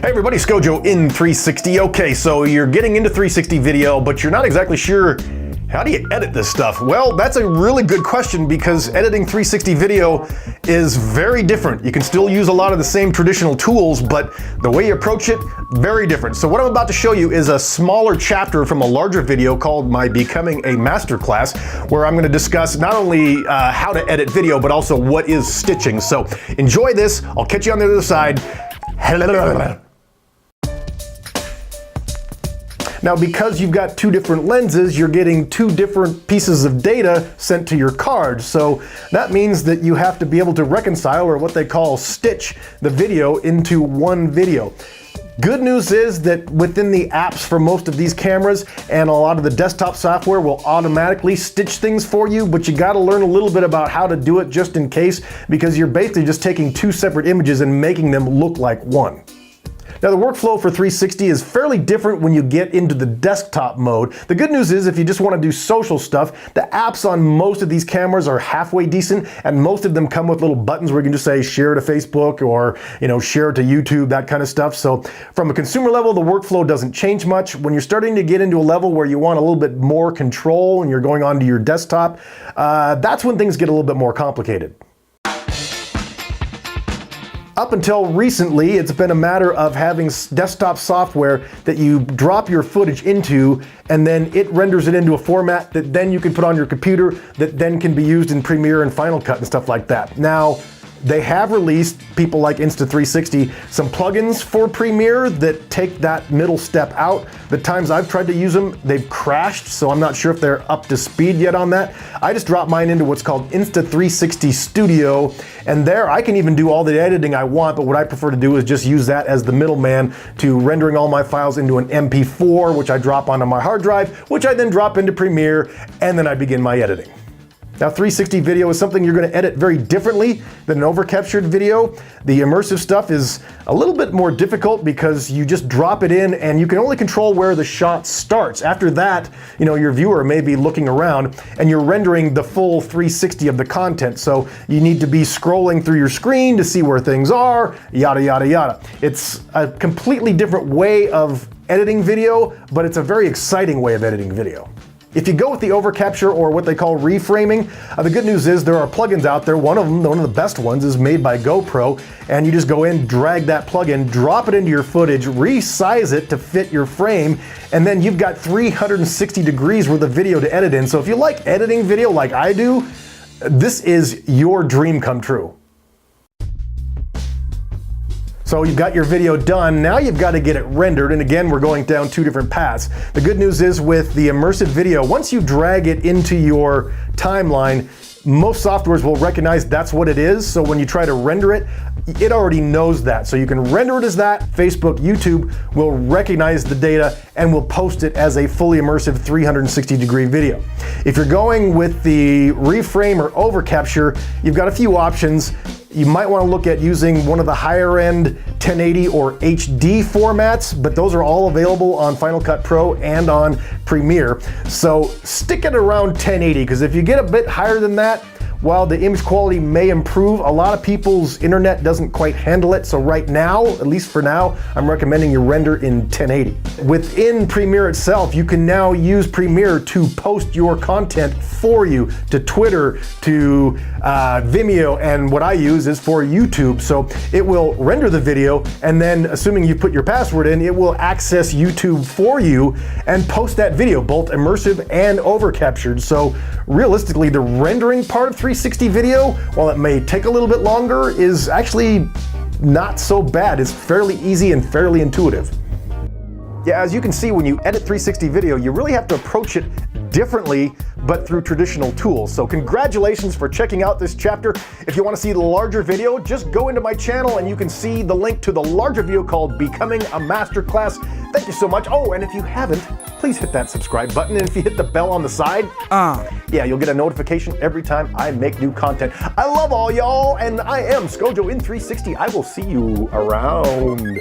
Hey everybody, Scojo in 360. Okay, so you're getting into 360 video, but you're not exactly sure how do you edit this stuff? Well, that's a really good question because editing 360 video is very different. You can still use a lot of the same traditional tools, but the way you approach it, very different. So what I'm about to show you is a smaller chapter from a larger video called my Becoming a Masterclass, where I'm gonna discuss not only how to edit video, but also what is stitching. So enjoy this, I'll catch you on the other side. Now, because you've got two different lenses, you're getting two different pieces of data sent to your card. So that means that you have to be able to reconcile, or what they call stitch, the video into one video. Good news is that within the apps for most of these cameras and a lot of the desktop software will automatically stitch things for you, but you gotta learn a little bit about how to do it just in case, because you're basically just taking two separate images and making them look like one. Now, the workflow for 360 is fairly different when you get into the desktop mode. The good news is if you just want to do social stuff, the apps on most of these cameras are halfway decent, and most of them come with little buttons where you can just say share to Facebook or share to YouTube, that kind of stuff. So from a consumer level, the workflow doesn't change much. When you're starting to get into a level where you want a little bit more control and you're going onto your desktop, that's when things get a little bit more complicated. Up until recently, it's been a matter of having desktop software that you drop your footage into, and then it renders it into a format that then you can put on your computer that then can be used in Premiere and Final Cut and stuff like that. Now, they have released, people like Insta360, some plugins for Premiere that take that middle step out. The times I've tried to use them, they've crashed, so I'm not sure if they're up to speed yet on that. I just dropped mine into what's called Insta360 Studio, and there I can even do all the editing I want, but what I prefer to do is just use that as the middleman to rendering all my files into an MP4, which I drop onto my hard drive, which I then drop into Premiere, and then I begin my editing. Now, 360 video is something you're going to edit very differently than an overcaptured video. The immersive stuff is a little bit more difficult because you just drop it in and you can only control where the shot starts. After that, your viewer may be looking around and you're rendering the full 360 of the content. So you need to be scrolling through your screen to see where things are, yada, yada, yada. It's a completely different way of editing video, but it's a very exciting way of editing video. If you go with the overcapture, or what they call reframing, the good news is there are plugins out there. One of them, one of the best ones, is made by GoPro, and you just go in, drag that plugin, drop it into your footage, resize it to fit your frame, and then you've got 360 degrees worth of video to edit in. So if you like editing video like I do, this is your dream come true. So you've got your video done, now you've got to get it rendered, and again, we're going down two different paths. The good news is with the immersive video, once you drag it into your timeline, most softwares will recognize that's what it is, so when you try to render it, it already knows that. So you can render it as that. Facebook, YouTube will recognize the data and will post it as a fully immersive 360-degree video. If you're going with the reframe or overcapture, you've got a few options. You might want to look at using one of the higher end 1080 or HD formats, but those are all available on Final Cut Pro and on Premiere. So stick it around 1080, because if you get a bit higher than that, while the image quality may improve, a lot of people's internet doesn't quite handle it. So right now, at least for now, I'm recommending you render in 1080. Within Premiere itself, you can now use Premiere to post your content for you to Twitter, to Vimeo, and what I use is for YouTube. So it will render the video, and then assuming you put your password in, it will access YouTube for you and post that video, both immersive and overcaptured. So realistically, the rendering part of 360 video, while it may take a little bit longer, is actually not so bad. It's fairly easy and fairly intuitive. Yeah, as you can see, when you edit 360 video, you really have to approach it differently, but through traditional tools. So congratulations for checking out this chapter. If you want to see the larger video, just go into my channel and you can see the link to the larger video called Becoming a Masterclass. Thank you so much. Oh, and if you haven't, please hit that subscribe button, and if you hit the bell on the side, yeah, you'll get a notification every time I make new content. I love all y'all, and I am Scojo in 360. I will see you around.